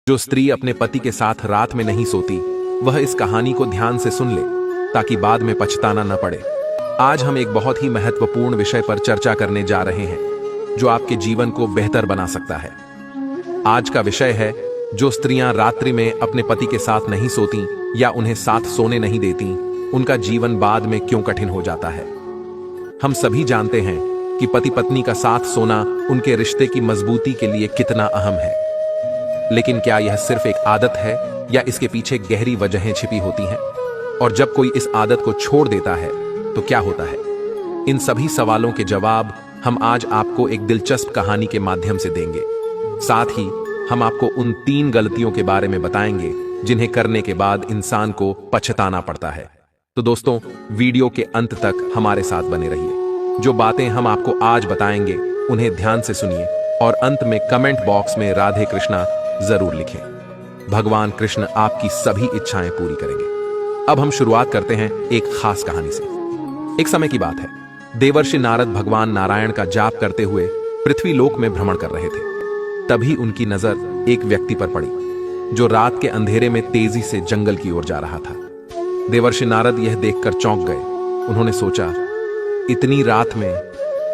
जो स्त्री अपने पति के साथ रात में नहीं सोती, वह इस कहानी को ध्यान से सुन ले ताकि बाद में पछताना न पड़े। आज हम एक बहुत ही महत्वपूर्ण विषय पर चर्चा करने जा रहे हैं जो आपके जीवन को बेहतर बना सकता है। आज का विषय है जो स्त्रियां रात्रि में अपने पति के साथ नहीं सोती या उन्हें साथ सोने नहीं देती, उनका जीवन बाद में क्यों कठिन हो जाता है। हम सभी जानते हैं कि पति पत्नी का साथ सोना उनके रिश्ते की मजबूती के लिए कितना अहम है, लेकिन क्या यह सिर्फ एक आदत है या इसके पीछे गहरी वजहें छिपी होती हैं? और जब कोई इस आदत को छोड़ देता है तो क्या होता है? इन सभी सवालों के जवाब हम आज आपको एक दिलचस्प कहानी के माध्यम से देंगे। साथ ही हम आपको उन 3 गलतियों के बारे में बताएंगे जिन्हें करने के बाद इंसान को पछताना पड़ता है। तो दोस्तों, वीडियो के अंत तक हमारे साथ बने रहिए। जो बातें हम आपको आज बताएंगे उन्हें ध्यान से सुनिए और अंत में कमेंट बॉक्स में राधे कृष्णा जरूर लिखें। भगवान कृष्ण आपकी सभी इच्छाएं पूरी करेंगे। अब हम शुरुआत करते हैं एक खास कहानी से। एक समय की बात है, देवर्षि नारद भगवान नारायण का जाप करते हुए पृथ्वी लोक में भ्रमण कर रहे थे। तभी उनकी नजर एक व्यक्ति पर पड़ी जो रात के अंधेरे में तेजी से जंगल की ओर जा रहा था। देवर्षि नारद यह देखकर चौंक गए। उन्होंने सोचा, इतनी रात में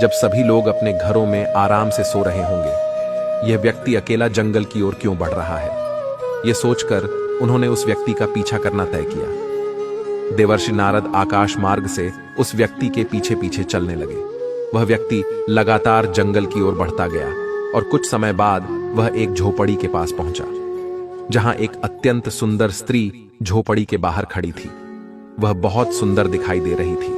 जब सभी लोग अपने घरों में आराम से सो रहे होंगे, यह व्यक्ति अकेला जंगल की ओर क्यों बढ़ रहा है? यह सोचकर उन्होंने उस व्यक्ति का पीछा करना तय किया। देवर्षि नारद आकाश मार्ग से उस व्यक्ति के पीछे पीछे चलने लगे। वह व्यक्ति लगातार जंगल की ओर बढ़ता गया और कुछ समय बाद वह एक झोपड़ी के पास पहुंचा, जहां एक अत्यंत सुंदर स्त्री झोपड़ी के बाहर खड़ी थी। वह बहुत सुंदर दिखाई दे रही थी।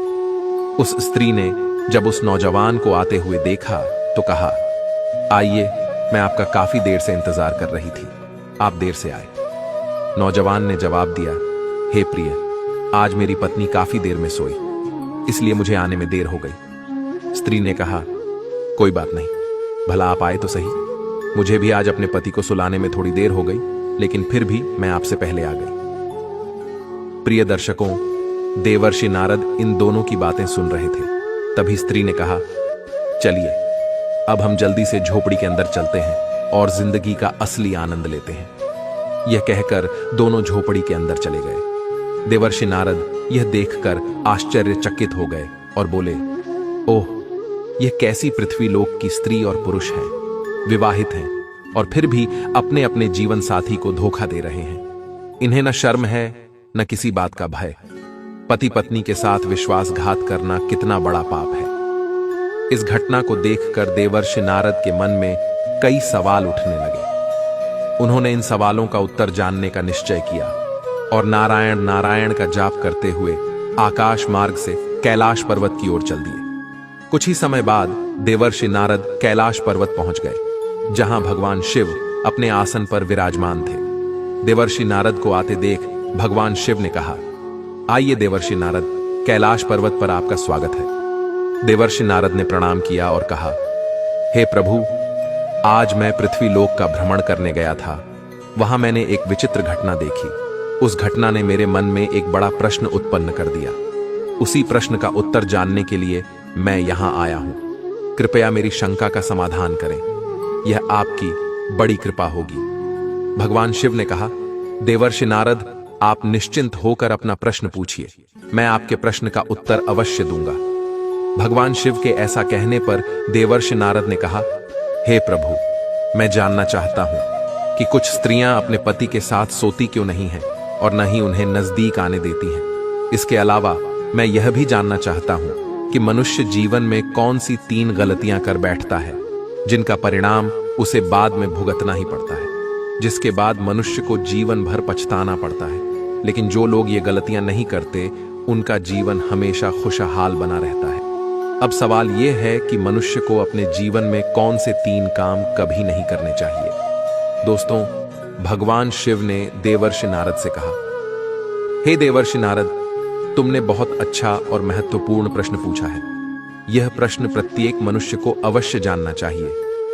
उस स्त्री ने जब उस नौजवान को आते हुए देखा तो कहा, आइए, मैं आपका काफी देर से इंतजार कर रही थी, आप देर से आए। नौजवान ने जवाब दिया, हे प्रिय, आज मेरी पत्नी काफी देर में सोई, इसलिए मुझे आने में देर हो गई। स्त्री ने कहा, कोई बात नहीं, भला आप आए तो सही। मुझे भी आज अपने पति को सुलाने में थोड़ी देर हो गई, लेकिन फिर भी मैं आपसे पहले आ गई। प्रिय दर्शकों, देवर्षि नारद इन दोनों की बातें सुन रहे थे। तभी स्त्री ने कहा, चलिए अब हम जल्दी से झोपड़ी के अंदर चलते हैं और जिंदगी का असली आनंद लेते हैं। यह कहकर दोनों झोपड़ी के अंदर चले गए। देवर्षि नारद यह देखकर आश्चर्यचकित हो गए और बोले, ओह, यह कैसी पृथ्वी लोक की स्त्री और पुरुष हैं, विवाहित हैं और फिर भी अपने अपने जीवन साथी को धोखा दे रहे हैं। इन्हें न शर्म है न किसी बात का भय। पति पत्नी के साथ विश्वासघात करना कितना बड़ा पाप है। इस घटना को देखकर देवर्षि नारद के मन में कई सवाल उठने लगे। उन्होंने इन सवालों का उत्तर जानने का निश्चय किया और नारायण नारायण का जाप करते हुए आकाश मार्ग से कैलाश पर्वत की ओर चल दिए। कुछ ही समय बाद देवर्षि नारद कैलाश पर्वत पहुंच गए, जहां भगवान शिव अपने आसन पर विराजमान थे। देवर्षि नारद को आते देख भगवान शिव ने कहा, आइए देवर्षि नारद, कैलाश पर्वत पर आपका स्वागत है। देवर्षि नारद ने प्रणाम किया और कहा, हे प्रभु, आज मैं पृथ्वी लोक का भ्रमण करने गया था। वहां मैंने एक विचित्र घटना देखी। उस घटना ने मेरे मन में एक बड़ा प्रश्न उत्पन्न कर दिया। उसी प्रश्न का उत्तर जानने के लिए मैं यहां आया हूं। कृपया मेरी शंका का समाधान करें, यह आपकी बड़ी कृपा होगी। भगवान शिव ने कहा, देवर्षि नारद, आप निश्चिंत होकर अपना प्रश्न पूछिए, मैं आपके प्रश्न का उत्तर अवश्य दूंगा। भगवान शिव के ऐसा कहने पर देवर्षि नारद ने कहा, हे प्रभु, मैं जानना चाहता हूं कि कुछ स्त्रियां अपने पति के साथ सोती क्यों नहीं हैं और न ही उन्हें नजदीक आने देती हैं। इसके अलावा मैं यह भी जानना चाहता हूं कि मनुष्य जीवन में कौन सी 3 गलतियां कर बैठता है जिनका परिणाम उसे बाद में भुगतना ही पड़ता है, जिसके बाद मनुष्य को जीवन भर पछताना पड़ता है। लेकिन जो लोग ये गलतियां नहीं करते, उनका जीवन हमेशा खुशहाल बना रहता है। अब सवाल यह है कि मनुष्य को अपने जीवन में कौन से 3 काम कभी नहीं करने चाहिए। दोस्तों, भगवान शिव ने देवर्षि नारद से कहा, हे देवर्षि नारद, तुमने बहुत अच्छा और महत्वपूर्ण प्रश्न पूछा है। यह प्रश्न प्रत्येक मनुष्य को अवश्य जानना चाहिए,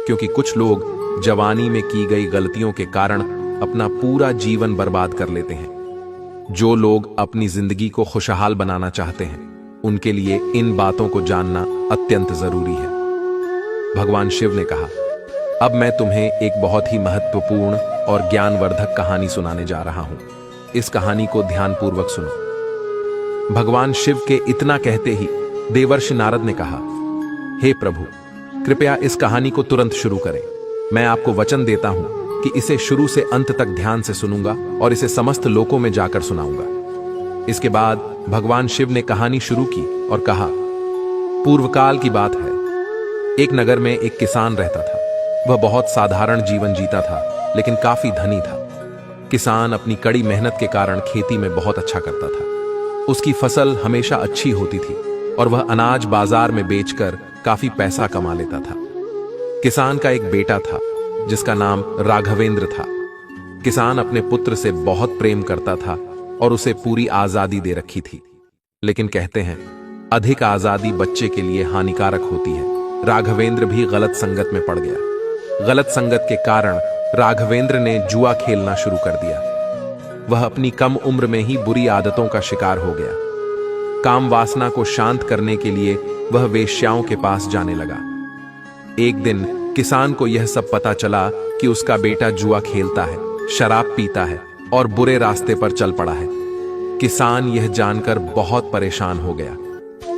क्योंकि कुछ लोग जवानी में की गई गलतियों के कारण अपना पूरा जीवन बर्बाद कर लेते हैं। जो लोग अपनी जिंदगी को खुशहाल बनाना चाहते हैं, उनके लिए इन बातों को जानना अत्यंत जरूरी है। भगवान शिव ने कहा, अब मैं तुम्हें एक बहुत ही महत्वपूर्ण और ज्ञानवर्धक कहानी सुनाने जा रहा हूं। इस कहानी को ध्यानपूर्वक सुनो। भगवान शिव के इतना कहते ही देवर्षि नारद ने कहा, हे प्रभु, कृपया इस कहानी को तुरंत शुरू करें। मैं आपको वचन देता हूं कि इसे शुरू से अंत तक ध्यान से सुनूंगा और इसे समस्त लोकों में जाकर सुनाऊंगा। इसके बाद भगवान शिव ने कहानी शुरू की और कहा, पूर्वकाल की बात है। एक नगर में एक किसान रहता था। वह बहुत साधारण जीवन जीता था, लेकिन काफी धनी था। किसान अपनी कड़ी मेहनत के कारण खेती में बहुत अच्छा करता था। उसकी फसल हमेशा अच्छी होती थी और वह अनाज बाजार में बेचकर काफी पैसा कमा लेता था। किसान का एक बेटा था जिसका नाम राघवेंद्र था। किसान अपने पुत्र से बहुत प्रेम करता था और उसे पूरी आजादी दे रखी थी। लेकिन कहते हैं, अधिक आजादी बच्चे के लिए हानिकारक होती है। राघवेंद्र भी गलत संगत में पड़ गया। गलत संगत के कारण राघवेंद्र ने जुआ खेलना शुरू कर दिया। वह अपनी कम उम्र में ही बुरी आदतों का शिकार हो गया। काम वासना को शांत करने के लिए वह वेश्याओं के पास जाने लगा। एक दिन किसान को यह सब पता चला कि उसका बेटा जुआ खेलता है, शराब पीता है और बुरे रास्ते पर चल पड़ा है। किसान यह जानकर बहुत परेशान हो गया।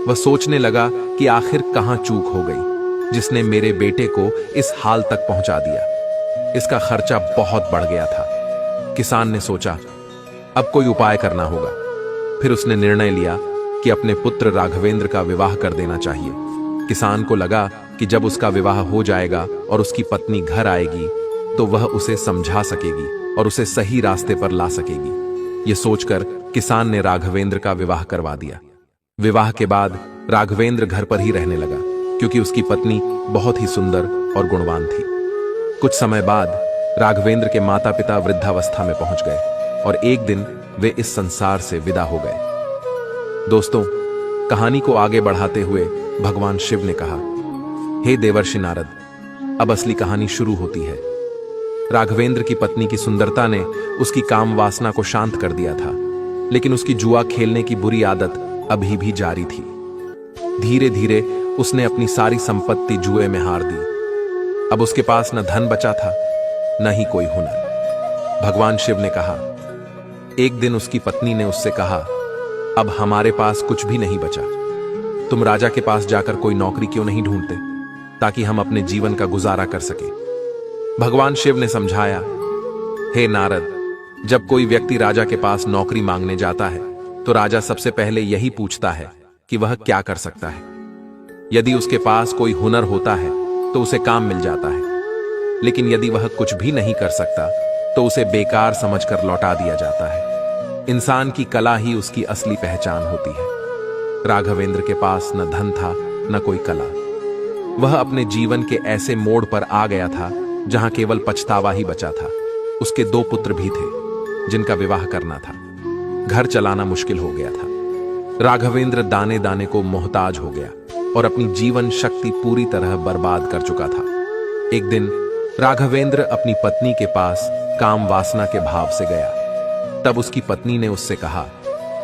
वह सोचने लगा कि आखिर कहां चूक हो गई जिसने मेरे बेटे को इस हाल तक पहुंचा दिया। इसका खर्चा बहुत बढ़ गया था। किसान ने सोचा, अब कोई उपाय करना होगा। फिर उसने निर्णय लिया कि अपने पुत्र राघवेंद्र का विवाह कर देना चाहिए। किसान को लगा कि जब उसका विवाह हो जाएगा और उसकी पत्नी घर आएगी तो वह उसे समझा सकेगी और उसे सही रास्ते पर ला सकेगी। यह सोचकर किसान ने राघवेंद्र का विवाह करवा दिया। विवाह के बाद राघवेंद्र घर पर ही रहने लगा, क्योंकि उसकी पत्नी बहुत ही सुंदर और गुणवान थी। कुछ समय बाद राघवेंद्र के माता पिता वृद्धावस्था में पहुंच गए और एक दिन वे इस संसार से विदा हो गए। दोस्तों, कहानी को आगे बढ़ाते हुए भगवान शिव ने कहा, हे देवर्षि नारद, अब असली कहानी शुरू होती है। राघवेंद्र की पत्नी की सुंदरता ने उसकी काम वासना को शांत कर दिया था, लेकिन उसकी जुआ खेलने की बुरी आदत अभी भी जारी थी। धीरे धीरे उसने अपनी सारी संपत्ति जुए में हार दी। अब उसके पास न धन बचा था, न ही कोई हुनर। भगवान शिव ने कहा, एक दिन उसकी पत्नी ने उससे कहा, अब हमारे पास कुछ भी नहीं बचा। तुम राजा के पास जाकर कोई नौकरी क्यों नहीं ढूंढते, ताकि हम अपने जीवन का गुजारा कर सके। भगवान शिव ने समझाया, हे नारद, जब कोई व्यक्ति राजा के पास नौकरी मांगने जाता है तो राजा सबसे पहले यही पूछता है कि वह क्या कर सकता है। यदि उसके पास कोई हुनर होता है तो उसे काम मिल जाता है, लेकिन यदि वह कुछ भी नहीं कर सकता तो उसे बेकार समझकर लौटा दिया जाता है। इंसान की कला ही उसकी असली पहचान होती है। राघवेंद्र के पास न धन था न कोई कला। वह अपने जीवन के ऐसे मोड़ पर आ गया था जहां केवल पछतावा ही बचा था। उसके 2 पुत्र भी थे जिनका विवाह करना था। घर चलाना मुश्किल हो गया था। राघवेंद्र दाने दाने को मोहताज हो गया और अपनी जीवन शक्ति पूरी तरह बर्बाद कर चुका था। एक दिन राघवेंद्र अपनी पत्नी के पास काम वासना के भाव से गया। तब उसकी पत्नी ने उससे कहा,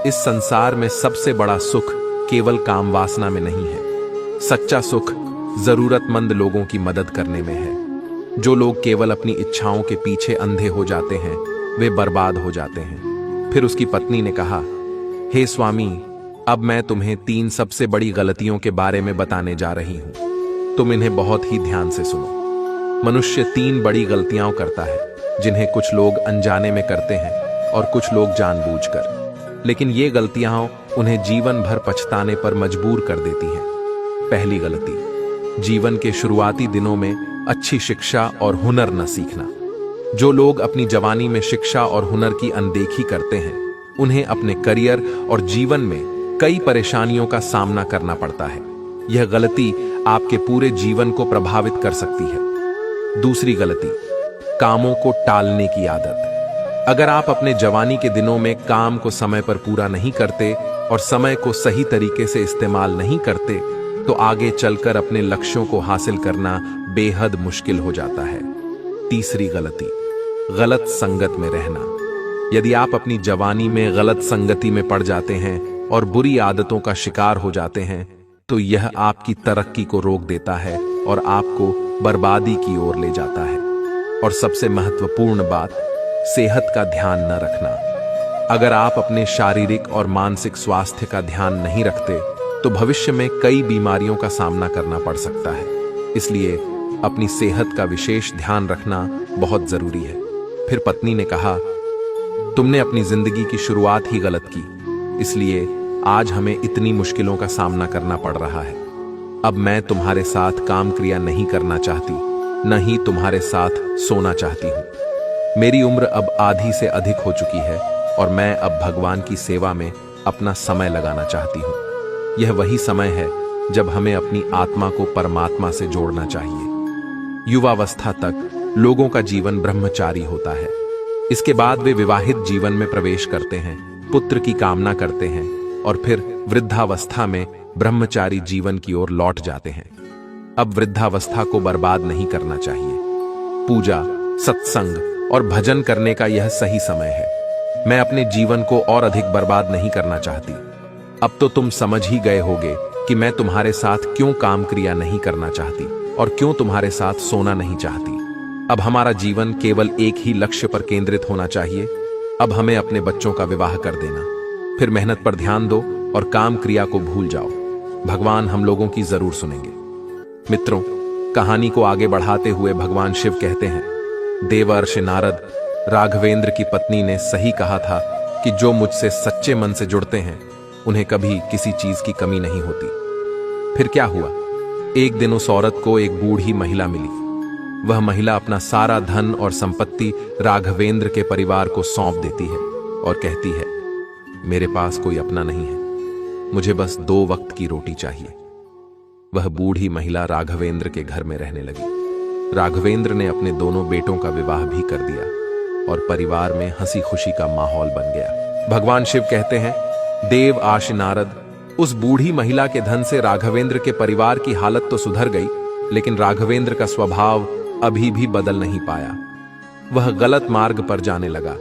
इस संसार में सबसे बड़ा सुख केवल काम वासना में नहीं है। सच्चा सुख जरूरतमंद लोगों की मदद करने में है। जो लोग केवल अपनी इच्छाओं के पीछे अंधे हो जाते हैं, वे बर्बाद हो जाते हैं। फिर उसकी पत्नी ने कहा, हे स्वामी, अब मैं तुम्हें 3 सबसे बड़ी गलतियों के बारे में बताने जा रही हूं। तुम इन्हें बहुत ही ध्यान से सुनो। मनुष्य 3 बड़ी गलतियां करता है, जिन्हें कुछ लोग अनजाने में करते हैं और कुछ लोग जानबूझकर। लेकिन ये गलतियां उन्हें जीवन भर पछताने पर मजबूर कर देती हैं। पहली गलती, जीवन के शुरुआती दिनों में अच्छी शिक्षा और हुनर न सीखना। जो लोग अपनी जवानी में शिक्षा और हुनर की अनदेखी करते हैं, उन्हें अपने करियर और जीवन में कई परेशानियों का सामना करना पड़ता है। यह गलती आपके पूरे जीवन को प्रभावित कर सकती है। दूसरी गलती, कामों को टालने की आदत। अगर आप अपने जवानी के दिनों में काम को समय पर पूरा नहीं करते और समय को सही तरीके से इस्तेमाल नहीं करते, तो आगे चलकर अपने लक्ष्यों को हासिल करना बेहद मुश्किल हो जाता है। तीसरी गलती, गलत संगत में रहना। यदि आप अपनी जवानी में गलत संगति में पड़ जाते हैं और बुरी आदतों का शिकार हो जाते हैं, तो यह आपकी तरक्की को रोक देता है और आपको बर्बादी की ओर ले जाता है। और सबसे महत्वपूर्ण बात, सेहत का ध्यान न रखना। अगर आप अपने शारीरिक और मानसिक स्वास्थ्य का ध्यान नहीं रखते तो भविष्य में कई बीमारियों का सामना करना पड़ सकता है। इसलिए अपनी सेहत का विशेष ध्यान रखना बहुत जरूरी है। फिर पत्नी ने कहा, तुमने अपनी जिंदगी की शुरुआत ही गलत की, इसलिए आज हमें इतनी मुश्किलों का सामना करना पड़ रहा है। अब मैं तुम्हारे साथ काम क्रिया नहीं करना चाहती, न ही तुम्हारे साथ सोना चाहती हूं। मेरी उम्र अब आधी से अधिक हो चुकी है और मैं अब भगवान की सेवा में अपना समय लगाना चाहती हूं। यह वही समय है जब हमें अपनी आत्मा को परमात्मा से जोड़ना चाहिए। युवावस्था तक लोगों का जीवन ब्रह्मचारी होता है। इसके बाद वे विवाहित जीवन में प्रवेश करते हैं, पुत्र की कामना करते हैं और फिर वृद्धावस्था में ब्रह्मचारी जीवन की ओर लौट जाते हैं। अब वृद्धावस्था को बर्बाद नहीं करना चाहिए। पूजा, सत्संग और भजन करने का यह सही समय है। मैं अपने जीवन को और अधिक बर्बाद नहीं करना चाहती। अब तो तुम समझ ही गए होगे कि मैं तुम्हारे साथ क्यों काम क्रिया नहीं करना चाहती और क्यों तुम्हारे साथ सोना नहीं चाहती। अब हमारा जीवन केवल एक ही लक्ष्य पर केंद्रित होना चाहिए। अब हमें अपने बच्चों का विवाह कर देना, फिर मेहनत पर ध्यान दो और काम क्रिया को भूल जाओ। भगवान हम लोगों की जरूर सुनेंगे। मित्रों, कहानी को आगे बढ़ाते हुए भगवान शिव कहते हैं, देवर्षि नारद, राघवेंद्र की पत्नी ने सही कहा था कि जो मुझसे सच्चे मन से जुड़ते हैं उन्हें कभी किसी चीज की कमी नहीं होती। फिर क्या हुआ? एक दिन उस औरत को एक बूढ़ी महिला मिली। वह महिला अपना सारा धन और संपत्ति राघवेंद्र के परिवार को सौंप देती है और कहती है, मेरे पास कोई अपना नहीं है, मुझे बस 2 वक्त की रोटी चाहिए। वह बूढ़ी महिला राघवेंद्र के घर में रहने लगी। राघवेंद्र ने अपने दोनों बेटों का विवाह भी कर दिया और परिवार में हंसी खुशी का माहौल बन गया। भगवान शिव कहते हैं, देव आशि नारद, उस बूढ़ी महिला के धन से राघवेंद्र के परिवार की हालत तो सुधर गई, लेकिन राघवेंद्र का स्वभाव अभी भी बदल नहीं पाया। वह गलत मार्ग पर जाने लगा।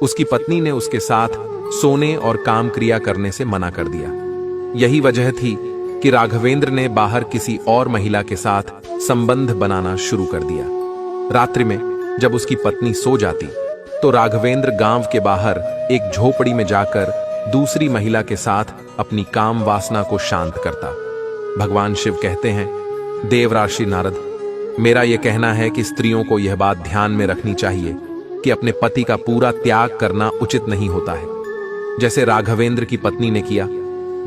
उसकी पत्नी ने उसके साथ सोने और काम क्रिया करने से मना कर दिया। यही वजह थी कि राघवेंद्र ने बाहर किसी और महिला के साथ संबंध बनाना शुरू कर दिया। रात्रि में जब उसकी पत्नी सो जाती तो राघवेंद्र गांव के बाहर एक झोपड़ी में जाकर दूसरी महिला के साथ अपनी काम वासना को शांत करता। भगवान शिव कहते हैं, देवराशि नारद, मेरा यह कहना है कि स्त्रियों को यह बात ध्यान में रखनी चाहिए कि अपने पति का पूरा त्याग करना उचित नहीं होता है। जैसे राघवेंद्र की पत्नी ने किया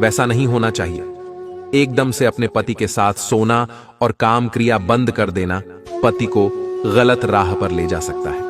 वैसा नहीं होना चाहिए। एकदम से अपने पति के साथ सोना और काम क्रिया बंद कर देना पति को गलत राह पर ले जा सकता है।